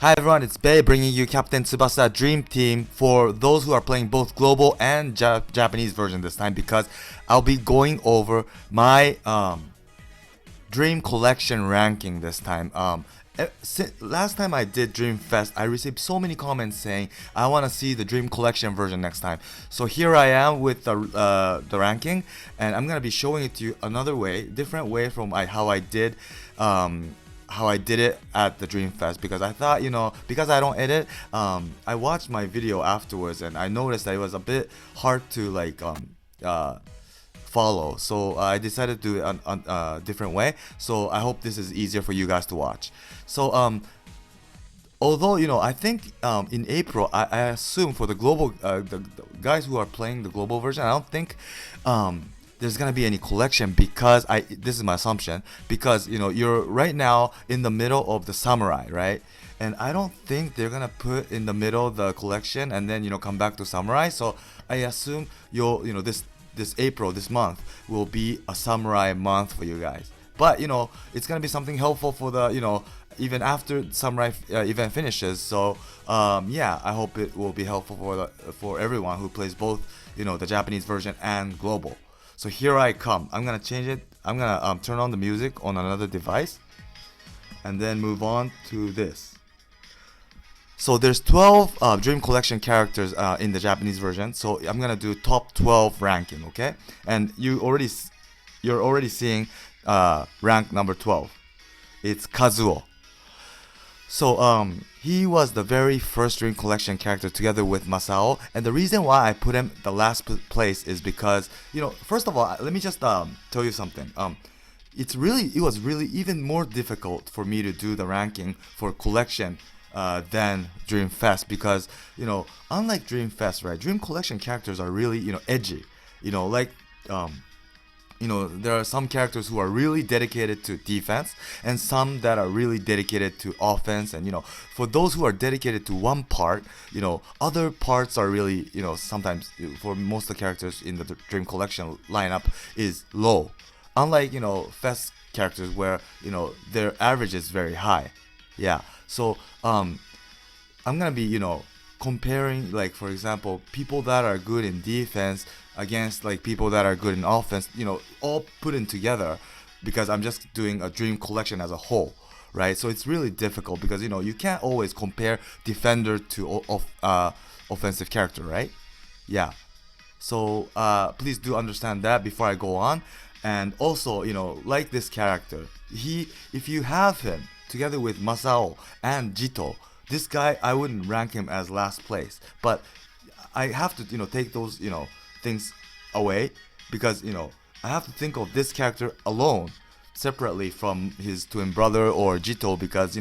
Hi everyone, it's Bay bringing you Captain Tsubasa Dream Team for those who are playing both global and Japanese version this time, because I'll be going over my Dream Collection ranking this time. Last time I did Dream Fest, I received so many comments saying I want to see the Dream Collection version next time. So here I am with the ranking, and I'm gonna be showing it to you another way, different way from how I did it at the Dream Fest, because I thought, because I don't edit, I watched my video afterwards and I noticed that it was a bit hard to follow. So I decided to do it a different way. So I hope this is easier for you guys to watch. So although I think in April, I assume for the global the guys who are playing the global version, I don't think there's gonna be any collection, because this is my assumption, because you're right now in the middle of the samurai, right? And I don't think they're gonna put in the middle the collection and then come back to samurai. So I assume this April, this month, will be a samurai month for you guys. But it's gonna be something helpful for the even after the samurai event finishes. So yeah, I hope it will be helpful for everyone who plays both the Japanese version and global. So here I come. I'm gonna change it. I'm gonna turn on the music on another device and then move on to this. So there's 12 Dream Collection characters in the Japanese version. So I'm gonna do top 12 ranking, okay? And you're already seeing rank number 12. It's Kazuo. So he was the very first Dream Collection character together with Masao, and the reason why I put him the last place is because first of all, let me just tell you something. It was really even more difficult for me to do the ranking for collection than Dream Fest, because unlike Dream Fest, right, Dream Collection characters are really edgy, there are some characters who are really dedicated to defense and some that are really dedicated to offense, and for those who are dedicated to one part, other parts are really sometimes for most of the characters in the Dream Collection lineup is low, unlike Fest characters where their average is very high. Yeah, so I'm gonna be comparing, like, for example, people that are good in defense against people that are good in offense, all put in together, because I'm just doing a Dream Collection as a whole, right? So it's really difficult because you can't always compare defender to offensive character, right? Yeah. So please do understand that before I go on. And also, like this character, if you have him together with Masao and Jito, this guy, I wouldn't rank him as last place, but I have to take those things away, because I have to think of this character alone separately from his twin brother or Jito, because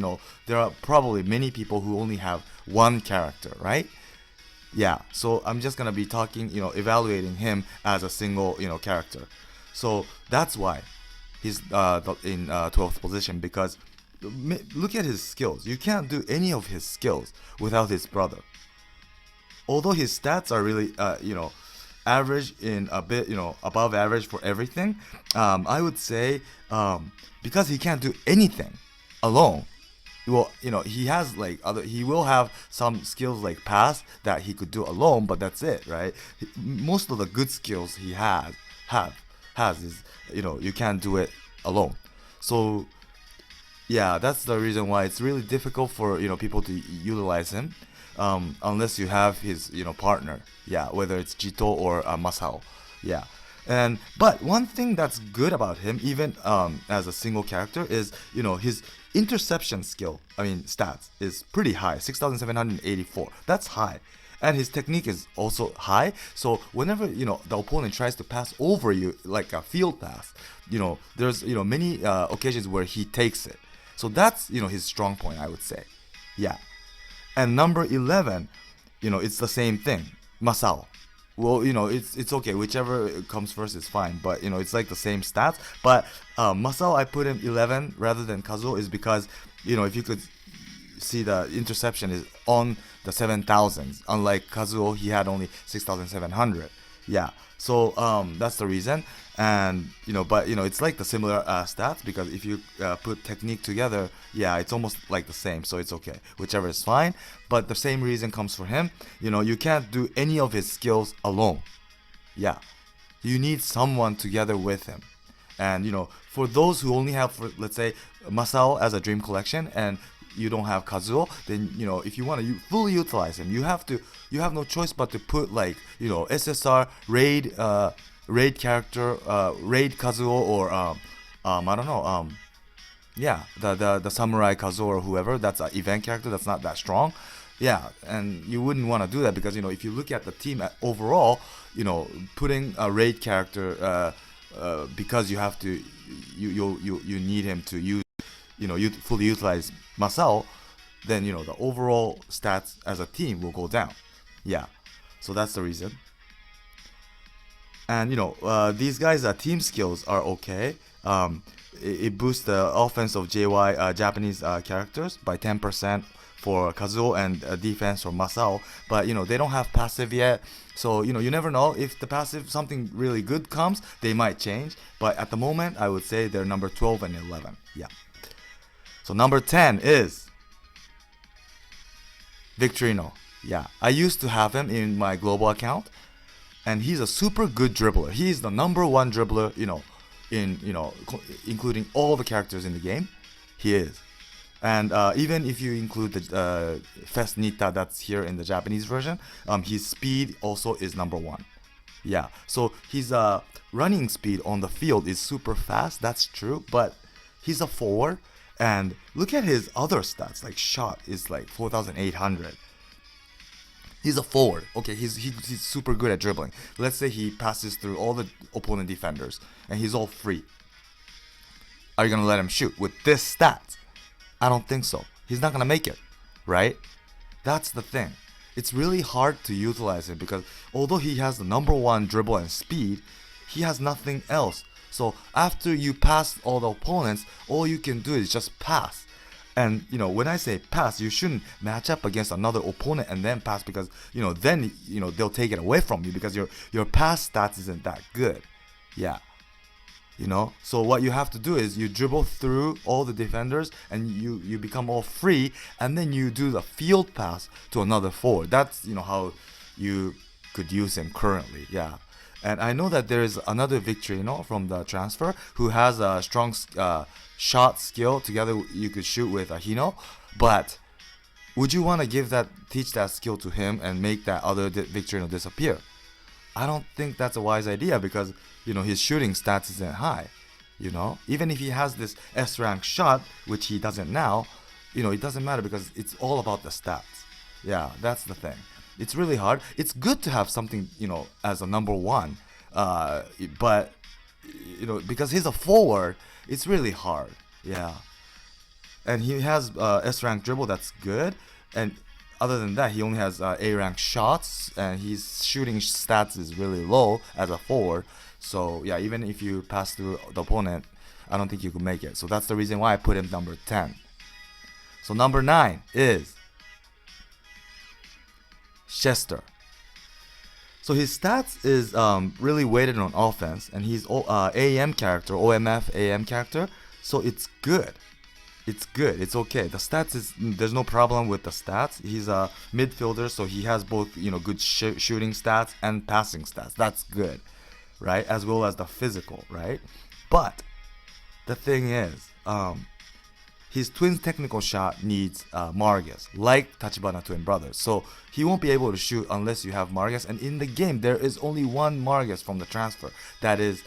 there are probably many people who only have one character, right? Yeah, so I'm just gonna be talking, evaluating him as a single character. So that's why he's in 12th position, because look at his skills. You can't do any of his skills without his brother. Although his stats are really average in a bit above average for everything, I would say because he can't do anything alone, well, he has he will have some skills like pass that he could do alone, but that's it, right? Most of the good skills he has is you can't do it alone. So yeah, that's the reason why it's really difficult for people to utilize him, unless you have his partner. Yeah, whether it's Jito or Masao. Yeah, but one thing that's good about him, even as a single character, is his interception skill. I mean, stats is pretty high, 6,784. That's high. And his technique is also high. So whenever the opponent tries to pass over you, like a field pass, there's many occasions where he takes it. So that's his strong point, I would say. Yeah. And number 11, it's the same thing, Masao. Well, it's okay, whichever comes first is fine, but it's like the same stats. But Masao, I put him 11 rather than Kazuo, is because if you could see, the interception is on the 7,000s, unlike Kazuo, he had only 6,700. Yeah, so that's the reason. And but it's like the similar stats, because if you put technique together, yeah, it's almost like the same, so it's okay, whichever is fine. But the same reason comes for him. You can't do any of his skills alone. Yeah, you need someone together with him. And for those who only have, let's say, Masao as a dream collection, and you don't have Kazuo, then if you want to fully utilize him, you have no choice but to put like SSR raid character, raid Kazuo, or I don't know, yeah, the samurai Kazuo or whoever. That's an event character that's not that strong. Yeah, and you wouldn't want to do that, because if you look at the team overall, putting a raid character because you have to, you need him to use, you fully utilize Masao, then the overall stats as a team will go down. Yeah, so that's the reason. And these guys' team skills are okay. It boosts the offense of JY Japanese characters by 10% for Kazuo, and defense for Masao. But they don't have passive yet, so you never know. If the passive, something really good comes, they might change. But at the moment, I would say they're number 12 and 11. Yeah. So number 10 is Victorino. Yeah, I used to have him in my global account, and he's a super good dribbler. He's the number one dribbler, including all the characters in the game. He is. And even if you include the Fest Nita that's here in the Japanese version, his speed also is number one. Yeah, so his running speed on the field is super fast, that's true, but he's a forward, and look at his other stats, like shot is like 4,800. He's a forward. Okay, he's super good at dribbling. Let's say he passes through all the opponent defenders and he's all free. Are you gonna let him shoot with this stats? I don't think so. He's not gonna make it, right? That's the thing. It's really hard to utilize him, because although he has the number one dribble and speed, he has nothing else. So after you pass all the opponents, all you can do is just pass. And when I say pass, you shouldn't match up against another opponent and then pass, because then they'll take it away from you, because your pass stats isn't that good. Yeah. So what you have to do is you dribble through all the defenders and you become all free, and then you do the field pass to another forward. That's how you could use him currently. Yeah. And I know that there is another Victorino from the transfer who has a strong shot skill. Together you could shoot with Hino, but would you want to teach that skill to him and make that other Victorino disappear? I don't think that's a wise idea, because his shooting stats isn't high. Even if he has this S rank shot, which he doesn't now, it doesn't matter, because it's all about the stats. Yeah, that's the thing. It's really hard. It's good to have something, as a number one, but because he's a forward, it's really hard. Yeah, and he has S rank dribble, that's good, and other than that, he only has A rank shots, and his shooting stats is really low as a forward. So yeah, even if you pass through the opponent, I don't think you could make it. So that's the reason why I put him number 10. So number 9 is Chester. So his stats is really weighted on offense, and he's AM character, OMF AM character. So it's good. It's good. It's okay. The stats there's no problem with the stats. He's a midfielder, so he has both good shooting stats and passing stats. That's good, right? As well as the physical, right? But the thing is, his twins technical shot needs Margus, like Tachibana twin brothers. So he won't be able to shoot unless you have Margus. And in the game, there is only one Margus from the transfer. That is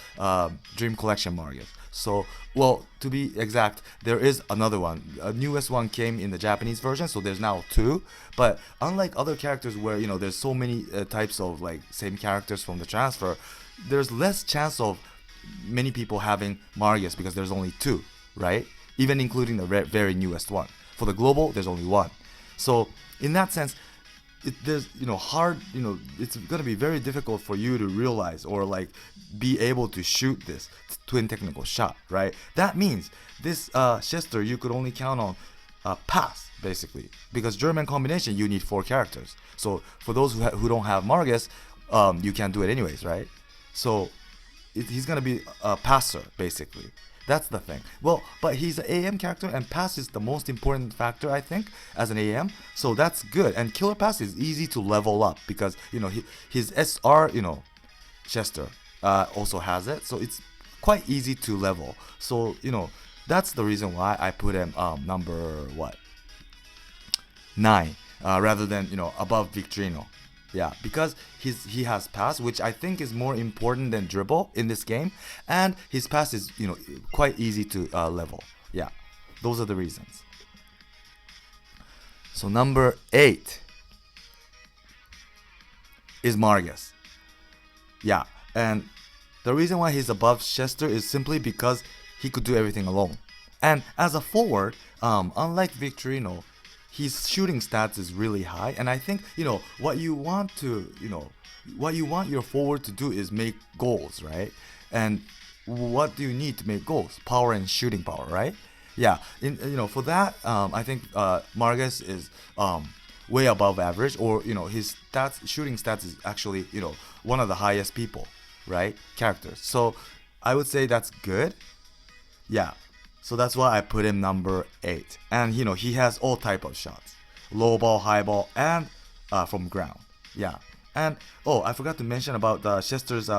Dream Collection Margus. So, well, to be exact, there is another one. A newest one came in the Japanese version, so there's now 2. But unlike other characters where, there's so many types of like same characters from the transfer, there's less chance of many people having Margus, because there's only 2, right? Even including the very newest one. For the global, there's only 1. So in that sense, there's hard, it's gonna be very difficult for you to realize or like be able to shoot this twin technical shot, right? That means this Chester, you could only count on pass, basically, because German combination you need 4 characters. So for those who don't have Margus, you can't do it anyways, right? So he's gonna be a passer basically. That's the thing. Well, but he's an AM character, and pass is the most important factor, I think, as an AM. So that's good. And killer pass is easy to level up because his SR, Chester also has it. So it's quite easy to level. So that's the reason why I put him number 9 rather than above Victorino. Yeah, because he has pass, which I think is more important than dribble in this game, and his pass is quite easy to level. Yeah, those are the reasons. So number 8 is Margus. Yeah, and the reason why he's above Chester is simply because he could do everything alone. And as a forward, unlike Victorino, his shooting stats is really high, and I think what you want your forward to do is make goals, right? And what do you need to make goals? Power and shooting power, right? Yeah, for that, I think Margus is way above average, or his shooting stats is actually one of the highest people, right? Characters. So I would say that's good. Yeah. So that's why I put him number 8. And he has all type of shots. Low ball, high ball, and from ground. Yeah. And I forgot to mention about Chester's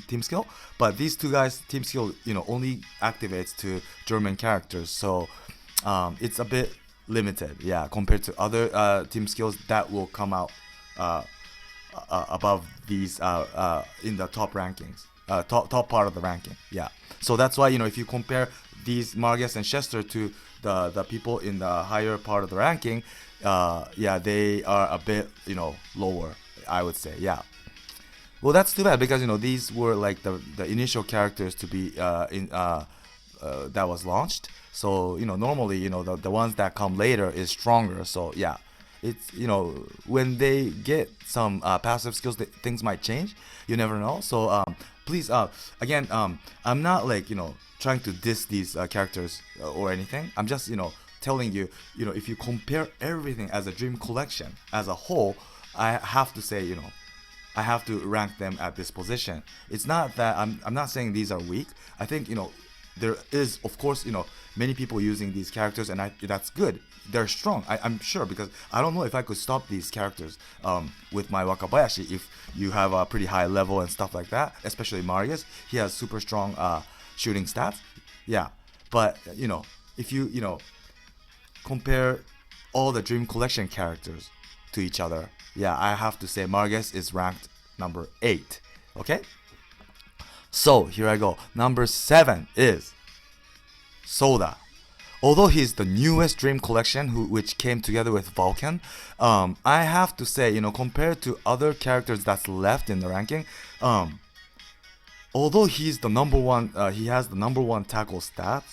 team skill. But these two guys' team skill, only activates to German characters. So it's a bit limited, yeah, compared to other team skills that will come out above these in the top rankings. Top part of the ranking. Yeah. So that's why if you compare these Margus and Chester to the people in the higher part of the ranking, they are a bit lower, I would say. Yeah. Well, that's too bad because these were like the initial characters to be that was launched. So normally the ones that come later is stronger. So yeah, it's when they get some passive skills, things might change. You never know. So please again, I'm not like trying to diss these characters or anything. I'm just telling you, if you compare everything as a dream collection as a whole, I have to say I have to rank them at this position. It's not that I'm not saying these are weak. I think there is, of course, many people using these characters, and that's good. They're strong, I'm sure, because I don't know if I could stop these characters with my Wakabayashi if you have a pretty high level and stuff like that, especially Margus. He has super strong shooting stats. Yeah, but if you compare all the Dream Collection characters to each other, yeah, I have to say Margus is ranked number 8. Okay? So here I go. Number 7 is Soda. Although he's the newest Dream Collection which came together with Vulcan, I have to say, compared to other characters that's left in the ranking, although he's the number one, he has the number 1 tackle stats,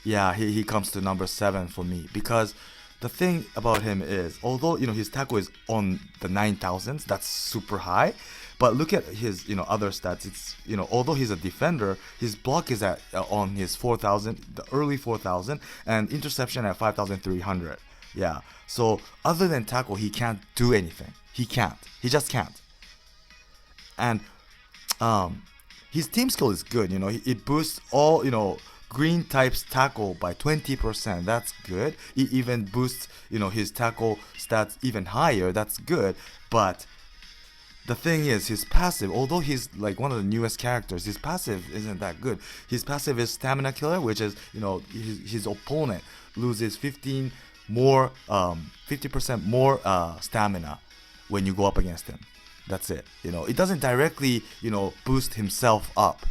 he comes to number 7 for me, because the thing about him is, although his tackle is on the 9,000s, that's super high, but look at his other stats. It's although he's a defender, his block is at on his 4,000, the early 4,000, and interception at 5,300. Yeah. So other than tackle, he can't do anything. He can't. He just can't. And his team skill is good. It boosts all green types tackle by 20%. That's good. It even boosts his tackle stats even higher. That's good. But the thing is, his passive, although he's like one of the newest characters, his passive isn't that good. His passive is Stamina Killer, which is his opponent loses 50% more stamina when you go up against him. That's it. It doesn't directly boost himself up.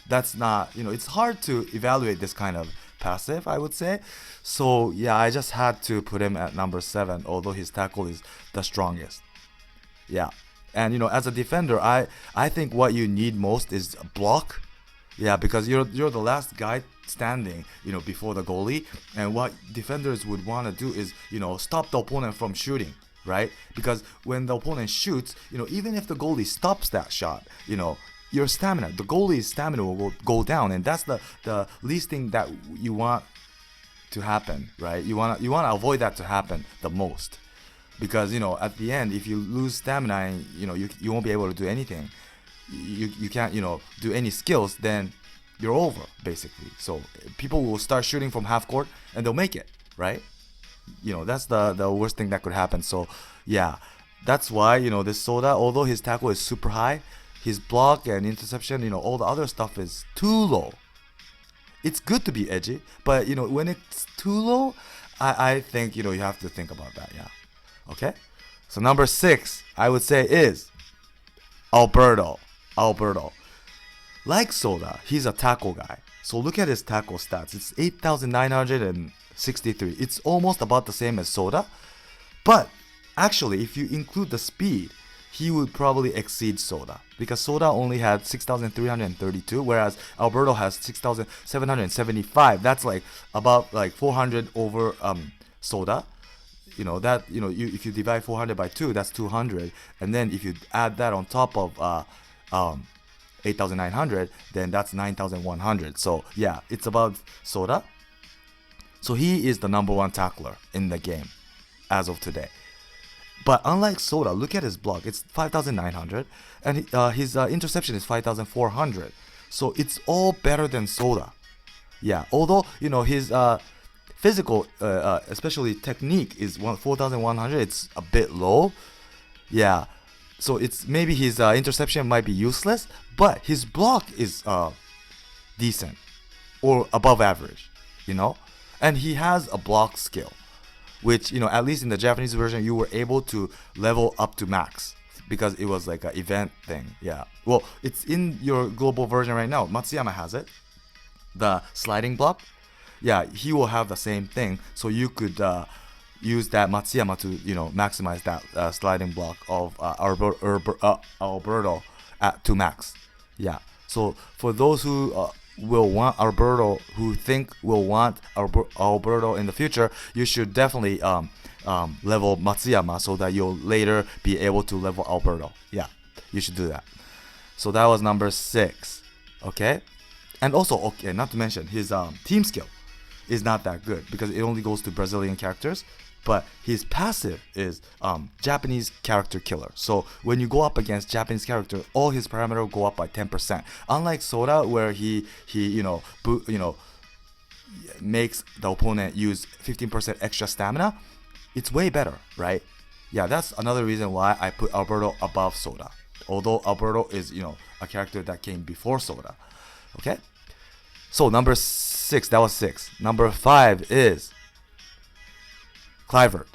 That's not it's hard to evaluate this kind of passive, I would say. So yeah, I just had to put him at number 7, although his tackle is the strongest. Yeah. And as a defender, I think what you need most is a block. Yeah, because you're the last guy standing, before the goalie, and what defenders would want to do is, stop the opponent from shooting, right? Because when the opponent shoots, even if the goalie stops that shot, your stamina, the goalie's stamina will go down, and that's the least thing that you want to happen, right? You want to avoid that to happen the most. Because at the end, if you lose stamina, and you won't be able to do anything. you can't do any skills, then you're over basically. So people will start shooting from half court and they'll make it, right? That's the worst thing that could happen. So yeah, that's why this Soda, although his tackle is super high, his block and interception, all the other stuff is too low. It's good to be edgy, but when it's too low, I think you have to think about that. Yeah. Okay. So number 6, I would say, is Alberto. Like Soda, he's a tackle guy. So look at his tackle stats. It's 8,963. It's almost about the same as Soda. But actually, if you include the speed, he would probably exceed Soda. Because Soda only had 6,332, whereas Alberto has 6,775. That's like about 400 over Soda. If you divide 400 by 2, that's 200. And then if you add that on top of 8,900, then that's 9,100. So yeah, it's about Soda. So he is the number 1 tackler in the game as of today. But unlike Soda, look at his block. It's 5,900, and his interception is 5,400. So it's all better than Soda. Yeah, although his physical, especially technique, is 4,100. It's a bit low. Yeah. So it's maybe his interception might be useless, but his block is decent or above average, and he has a block skill, which at least in the Japanese version you were able to level up to max because it was like an event thing. Yeah. Well, it's in your global version right now. Matsuyama has it, the sliding block. Yeah, he will have the same thing, so you could use that Matsuyama to maximize that sliding block of Alberto to max. Yeah. So for those who will want Alberto, who think will want Alberto in the future, you should definitely level Matsuyama so that you'll later be able to level Alberto. Yeah, you should do that. So that was number 6. Okay. And also, okay, not to mention his team skill is not that good because it only goes to Brazilian characters. But his passive is Japanese character killer. So when you go up against Japanese character, all his parameters go up by 10%. Unlike Soda, where he makes the opponent use 15% extra stamina, it's way better, right? Yeah, that's another reason why I put Alberto above Soda. Although Alberto is a character that came before Soda. Okay. So number 6, that was 6. Number 5 is Clivert.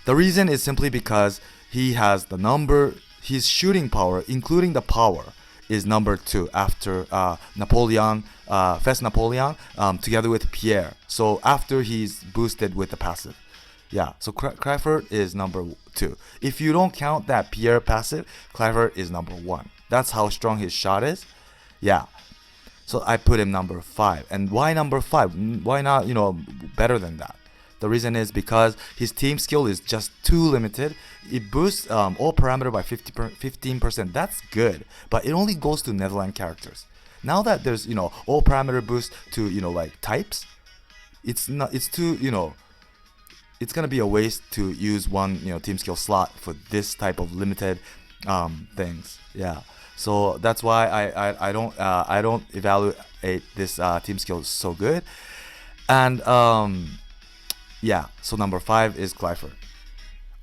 The reason is simply because he has his shooting power, including the power, is number 2 after Fest Napoleon, together with Pierre. So after he's boosted with the passive. Yeah, so Clivert is number 2. If you don't count that Pierre passive, Clivert is number 1. That's how strong his shot is. Yeah. So I put him number 5. And why number 5? Why not, better than that? The reason is because his team skill is just too limited. It boosts all parameter by 15%. That's good. But it only goes to Netherlands characters. Now that there's, all parameter boost to, types, it's too, it's going to be a waste to use one, team skill slot for this type of limited things. Yeah. So that's why I don't evaluate this team skill so good. And yeah, so number 5 is Clivert.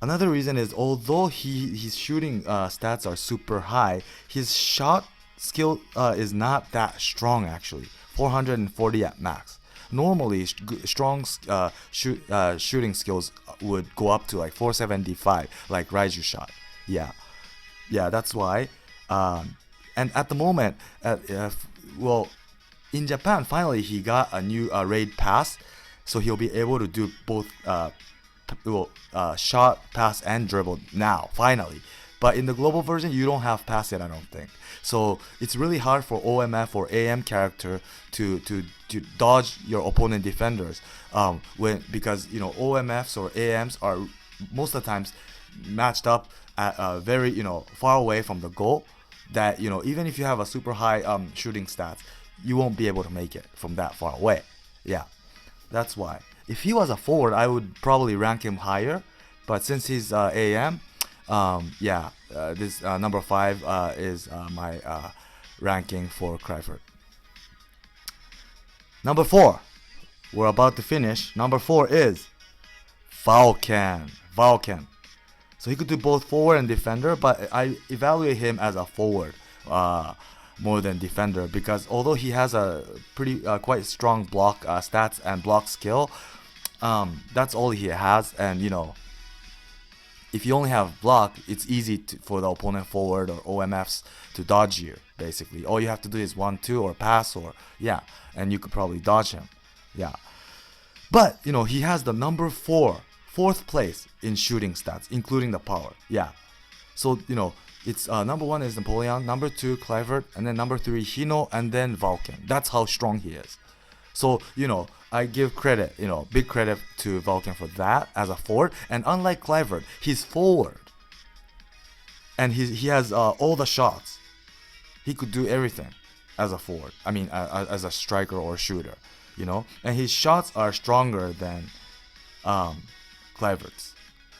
Another reason is although his shooting stats are super high, his shot skill is not that strong actually. 440 at max. Normally strong shooting skills would go up to like 475, like Raiju shot. Yeah, that's why. And at the moment, in Japan, finally he got a new raid pass, so he'll be able to do both shot, pass, and dribble now, finally. But in the global version, you don't have pass yet, I don't think. So it's really hard for OMF or AM character to dodge your opponent defenders because OMFs or AMs are most of the times matched up at very far away from the goal, that even if you have a super high shooting stats, you won't be able to make it from that far away. Yeah, that's why. If he was a forward, I would probably rank him higher, but since he's AM, This number 5 is my ranking for Clifford. Number 4, we're about to finish. Number 4 is Vulcan. So he could do both forward and defender, but I evaluate him as a forward more than defender, because although he has a pretty quite strong block stats and block skill, that's all he has. And if you only have block, it's easy for the opponent forward or OMFs to dodge you. Basically, all you have to do is 1-2 or pass, or and you could probably dodge him. But he has the number 4th place in shooting stats, including the power. So it's number 1 is Napoleon, number 2 Clifford, and then number 3 Hino, and then Vulcan. That's how strong he is. So I give credit, big credit to Vulcan for that as a forward. And unlike Clifford, he's forward, and he has all the shots. He could do everything as a forward. I mean, as a striker or shooter, and his shots are stronger than Clifford's.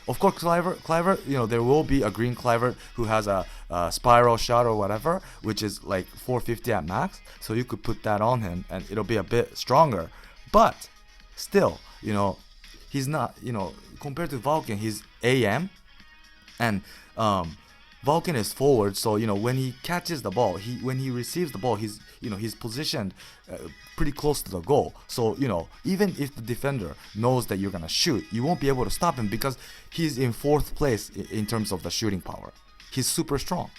Of course, Clifford, there will be a green Clifford who has a spiral shot or whatever, which is like 450 at max. So you could put that on him, and it'll be a bit stronger. But still, he's not, compared to Vulcan, he's AM, and Vulcan is forward. So when he catches the ball, when he receives the ball, he's positioned pretty close to the goal. So even if the defender knows that you're gonna shoot, you won't be able to stop him, because he's in 4th place in terms of the shooting power. He's super strong.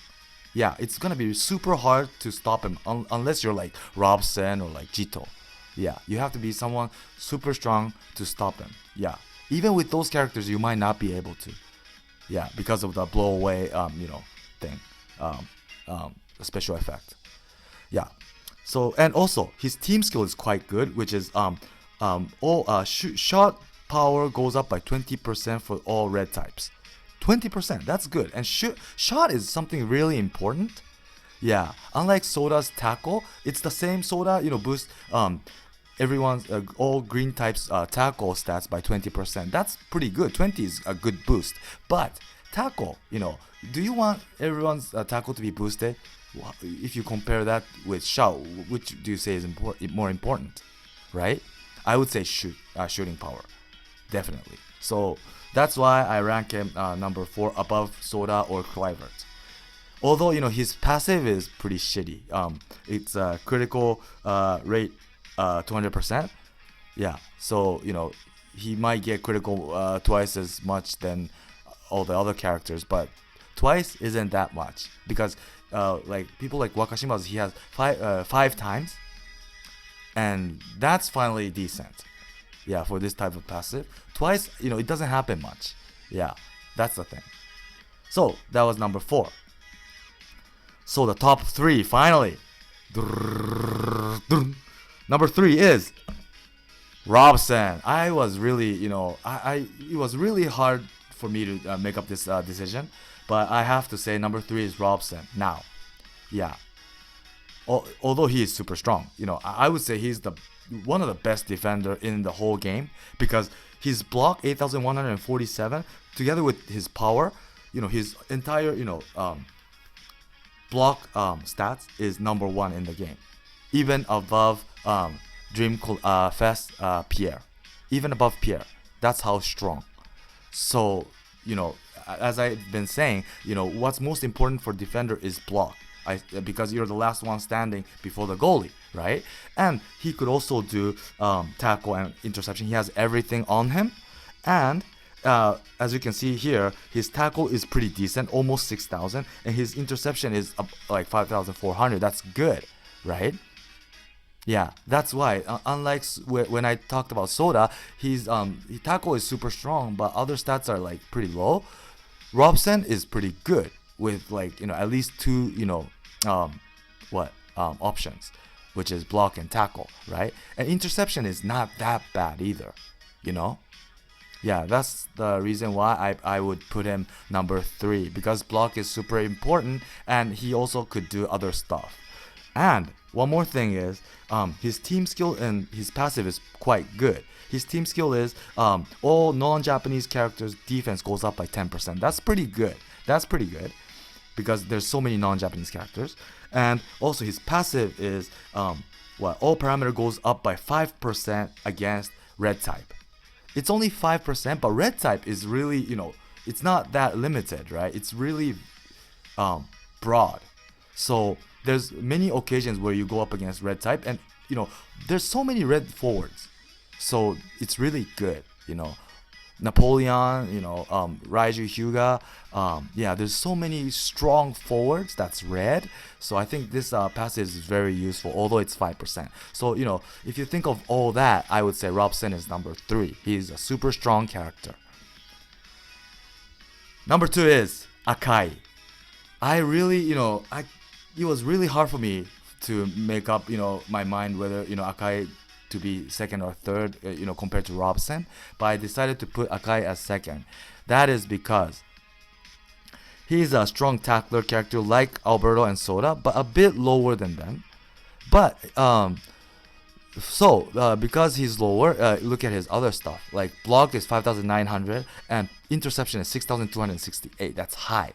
It's gonna be super hard to stop him unless you're like Robson or like Jito. You have to be someone super strong to stop him. Even with those characters, you might not be able to. Because of the blow away thing, special effect. So, and also his team skill is quite good, which is shot power goes up by 20% for all red types. 20%, that's good. And shot is something really important. Unlike Soda's tackle, it's the same. Soda boost everyone's all green types tackle stats by 20%. That's pretty good. 20 is a good boost. But tackle, do you want everyone's tackle to be boosted? If you compare that with shot, which do you say is more important, right? I would say shooting power, definitely. So that's why I rank him number 4 above Soda or Clifford. Although his passive is pretty shitty. It's a critical rate 200%. So he might get critical twice as much than all the other characters, but twice isn't that much, because like people like Wakashima's, he has 5 times, and that's finally decent. For this type of passive. Twice, it doesn't happen much. That's the thing. So that was number 4. So the top 3 finally. Number 3 is Robson. I was really, it was really hard for me to make up this decision, but I have to say number 3 is Robson now. Although he is super strong, I would say he's one of the best defender in the whole game, because his block 8,147 together with his power, his entire block stats is number 1 in the game, even above Dream Fest Pierre, even above Pierre. That's how strong. So as I've been saying, what's most important for defender is block. Because you're the last one standing before the goalie, right? And he could also do tackle and interception. He has everything on him. And as you can see here, his tackle is pretty decent, almost 6,000. And his interception is like 5,400. That's good, right? That's why. Unlike when I talked about Soda, his tackle is super strong, but other stats are like pretty low. Robson is pretty good with like at least 2 options, which is block and tackle, right? And interception is not that bad either, that's the reason why I would put him number 3, because block is super important, and he also could do other stuff. And one more thing is his team skill and his passive is quite good. His team skill is all non-Japanese characters defense goes up by 10%. That's pretty good. That's pretty good because there's so many non-Japanese characters. And also his passive is all parameter goes up by 5% against red type. It's only 5%, but red type is really, it's not that limited, right? It's really broad. So there's many occasions where you go up against red type, and there's so many red forwards, so it's really good. Napoleon, Raiju Hyuga, there's so many strong forwards that's red. So I think this passive is very useful, although it's 5%. So if you think of all that, I would say Robson is number 3. He's a super strong character. Number 2 is Akai. I really, it was really hard for me to make up, my mind whether, Akai to be second or third, compared to Robson. But I decided to put Akai as second. That is because he's a strong tackler character like Alberto and Soda, but a bit lower than them. But, because he's lower, look at his other stuff. Like block is 5,900 and interception is 6,268. That's high.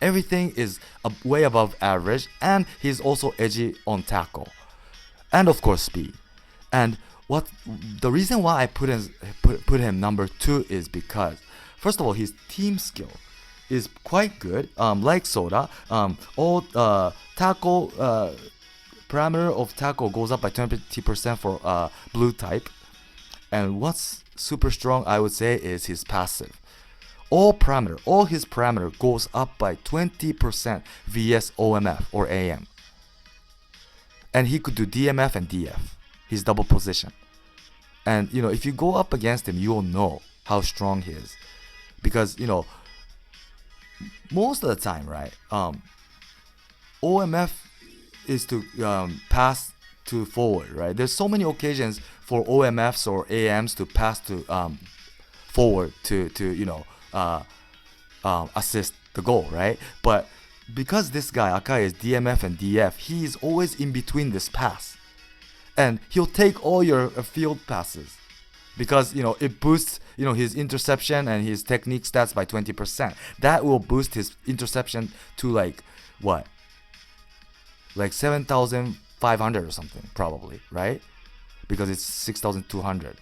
Everything is way above average, and he's also edgy on tackle, and of course speed. And the reason why I put him number 2 is because, first of all, his team skill is quite good. Like Soda, all tackle parameter of tackle goes up by 20% for blue type. And what's super strong, I would say, is his passive. All his parameter goes up by 20% vs OMF or AM. And he could do DMF and DF. He's double position. And, if you go up against him, you'll know how strong he is. Because, most of the time, right, OMF is to pass to forward, right? There's so many occasions for OMFs or AMs to pass to forward to assist the goal, right? But because this guy Akai is DMF and DF, he's always in between this pass, and he'll take all your field passes because it boosts his interception and his technique stats by 20%. That will boost his interception to like 7,500 or something, probably, right? Because it's 6,200.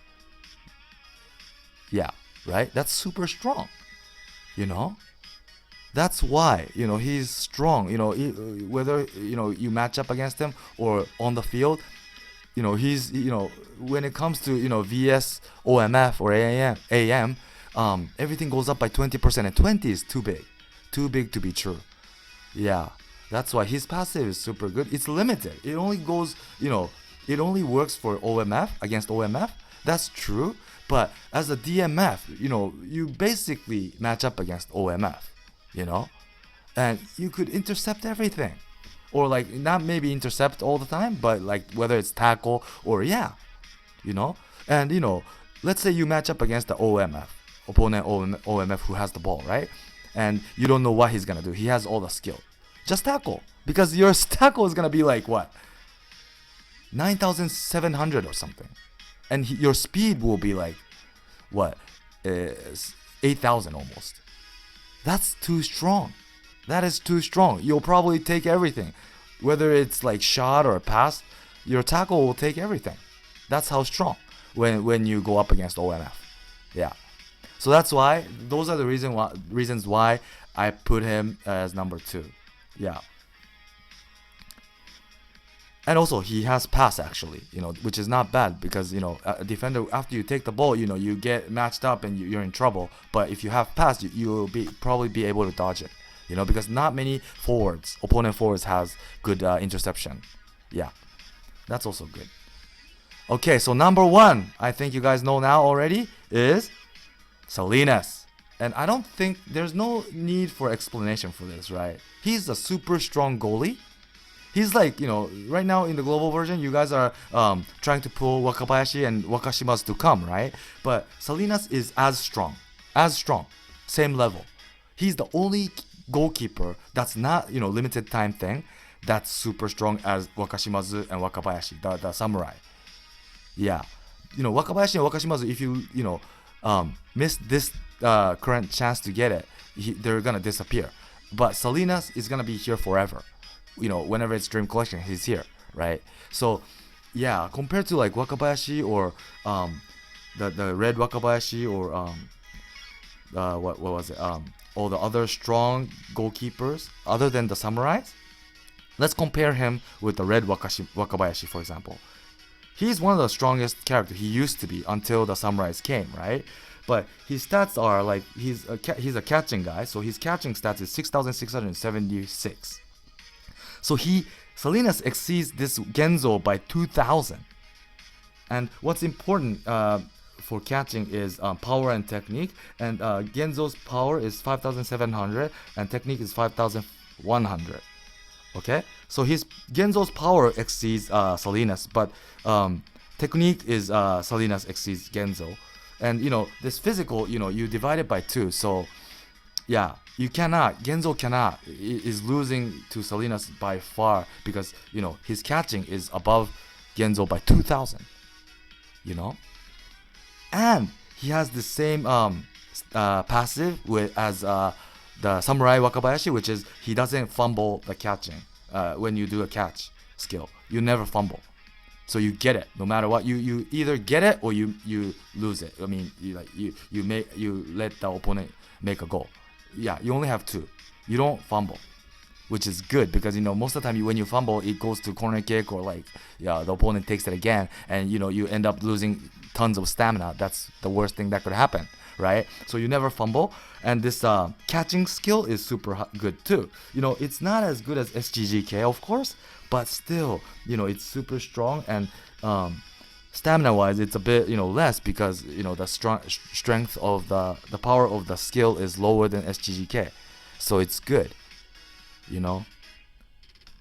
Yeah, right? That's super strong. That's why he's strong. Whether you match up against him or on the field, he's when it comes to VS OMF or AM, everything goes up by 20%, and 20 is too big to be true. Yeah, that's why his passive is super good. It's limited. It only goes it only works for OMF against OMF. That's true. But as a DMF, you basically match up against OMF, and you could intercept everything, or like not maybe intercept all the time, but like whether it's tackle or and let's say you match up against the opponent OMF who has the ball, right? And you don't know what he's gonna do. He has all the skill. Just tackle, because your tackle is gonna be like 9,700 or something. And your speed will be like 8,000 almost. That's too strong. That is too strong. You'll probably take everything, whether it's like shot or a pass. Your tackle will take everything. That's how strong when you go up against OMF. Yeah. So that's why those are the reasons why I put him as number 2. Yeah. And also he has pass actually, which is not bad because a defender, after you take the ball, you get matched up and you're in trouble. But if you have pass, you'll probably be able to dodge it, because not many opponent forwards has good interception. Yeah, that's also good. Okay, so number 1, I think you guys know now already, is Salinas. And I don't think there's no need for explanation for this, right? He's a super strong goalie. He's like, right now in the global version, you guys are trying to pull Wakabayashi and Wakashimazu to come, right? But Salinas is as strong, same level. He's the only goalkeeper that's not, limited time thing, that's super strong as Wakashimazu and Wakabayashi, the samurai. Yeah. Wakabayashi and Wakashimazu, if you, miss this current chance to get it, they're gonna disappear. but Salinas is gonna be here forever. Whenever it's Dream Collection, he's here, right? So yeah, compared to like Wakabayashi or the red Wakabayashi or what was it? All the other strong goalkeepers other than the samurais. Let's compare him with the red Wakabayashi, for example. He's one of the strongest characters. He used to be until the samurais came, right? But his stats are like he's a catching guy, so his catching stats is 6,676. So Salinas exceeds this Genzo by 2,000. And what's important for catching is power and technique. And Genzo's power is 5,700 and technique is 5,100. Okay, so Genzo's power exceeds Salinas, but technique is Salinas exceeds Genzo. And this physical, you divide it by 2. So yeah, Genzo is losing to Salinas by far because his catching is above Genzo by 2,000. And he has the same passive as the Samurai Wakabayashi, which is he doesn't fumble the catching when you do a catch skill. You never fumble, so you get it no matter what. You either get it or you lose it. I mean, you let the opponent make a goal. Yeah, you only have 2. You don't fumble, which is good because most of the time when you fumble, it goes to corner kick or the opponent takes it again, and you end up losing tons of stamina. That's the worst thing that could happen, right? So you never fumble, and this catching skill is super good too. It's not as good as SGGK, of course, but still, it's super strong, and stamina wise it's a bit less because the strength of the power of the skill is lower than SGGK, so it's good.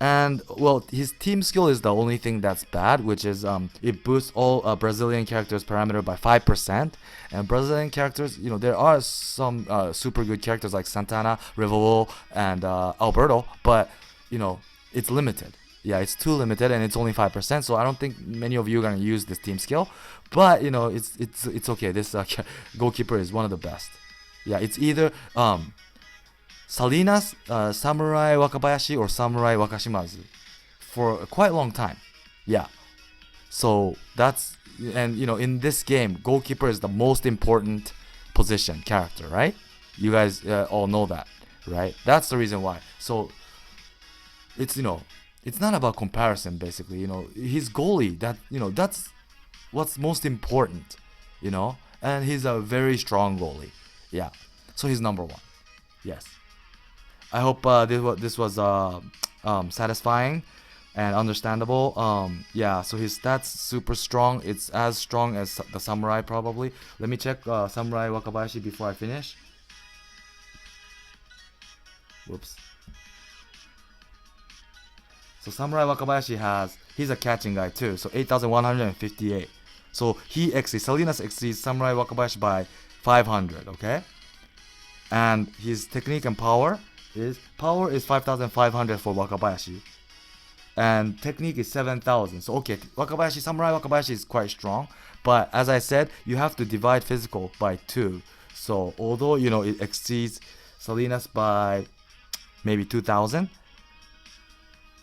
And well, his team skill is the only thing that's bad, which is it boosts all Brazilian characters parameter by 5%. And Brazilian characters, there are some super good characters like Santana, Rivolo, and Alberto, but it's limited. Yeah, it's too limited, and it's only 5%. So I don't think many of you are gonna use this team skill, but it's okay. This goalkeeper is one of the best. Yeah, it's either Salinas, Samurai Wakabayashi, or Samurai Wakashimazu for a quite long time. Yeah. So that's, and in this game, goalkeeper is the most important position character, right? You guys all know that, right? That's the reason why. So it's it's not about comparison basically. His goalie, that's what's most important, and he's a very strong goalie. Yeah. So he's number 1. Yes. I hope this was satisfying and understandable. Yeah, so his stats super strong. It's as strong as the Samurai probably. Let me check Samurai Wakabayashi before I finish. Whoops. So Samurai Wakabayashi he's a catching guy too. So 8,158. So Salinas exceeds Samurai Wakabayashi by 500. Okay. And his technique and power is 5,500 for Wakabayashi, and technique is 7,000. So okay, Samurai Wakabayashi is quite strong, but as I said, you have to divide physical by 2. So although it exceeds Salinas by maybe 2,000,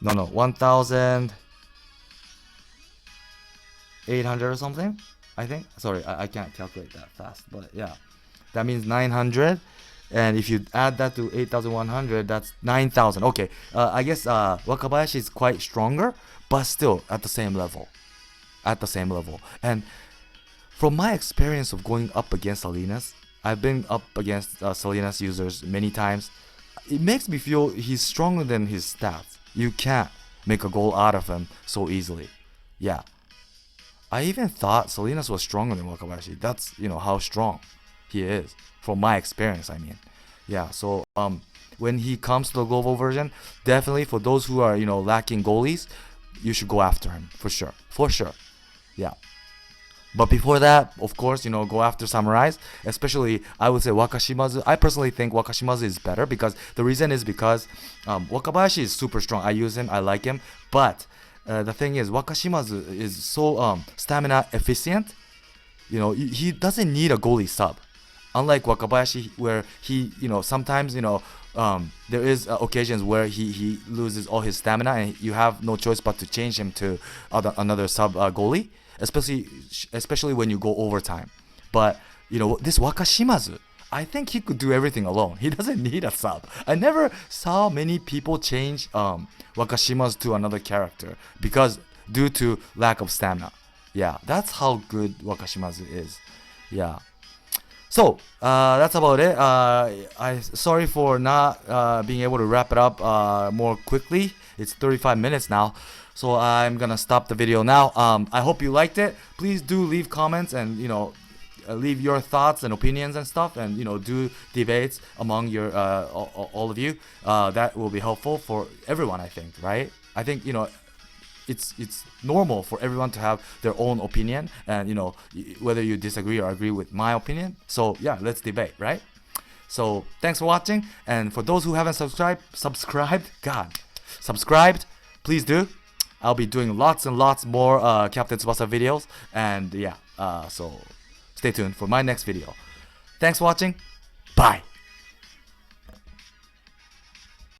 1,800 or something, I think. Sorry, I can't calculate that fast, but yeah, that means 900. And if you add that to 8,100, that's 9,000. Okay, I guess Wakabayashi is quite stronger, but still at the same level. And from my experience of going up against Salinas, I've been up against Salinas users many times. It makes me feel he's stronger than his stats. You can't make a goal out of him so easily. Yeah. I even thought Salinas was stronger than Wakabayashi. That's, how strong he is. From my experience, I mean. Yeah, so when he comes to the global version, definitely for those who are, lacking goalies, you should go after him, for sure. Yeah. But before that, of course, go after samurais, especially, I would say Wakashimazu. I personally think Wakashimazu is better because the reason is because Wakabayashi is super strong. I use him, I like him, but the thing is, Wakashimazu is so stamina efficient. He doesn't need a goalie sub. unlike Wakabayashi, where he, sometimes, there is occasions where he loses all his stamina and you have no choice but to change him to another sub goalie, especially when you go overtime. But, this Wakashimazu, I think he could do everything alone. He doesn't need a sub. I never saw many people change Wakashimazu to another character due to lack of stamina. Yeah, that's how good Wakashimazu is. Yeah. So, that's about it. Sorry for not being able to wrap it up more quickly. It's 35 minutes now. So I'm going to stop the video now. I hope you liked it. Please do leave comments and, leave your thoughts and opinions and stuff, and do debates among your all of you. That will be helpful for everyone, I think, right? I think it's normal for everyone to have their own opinion, and whether you disagree or agree with my opinion. So yeah, let's debate, right? So thanks for watching, and for those who haven't subscribed, please do. I'll be doing lots and lots more Captain Tsubasa videos, and yeah, so stay tuned for my next video. Thanks for watching. Bye.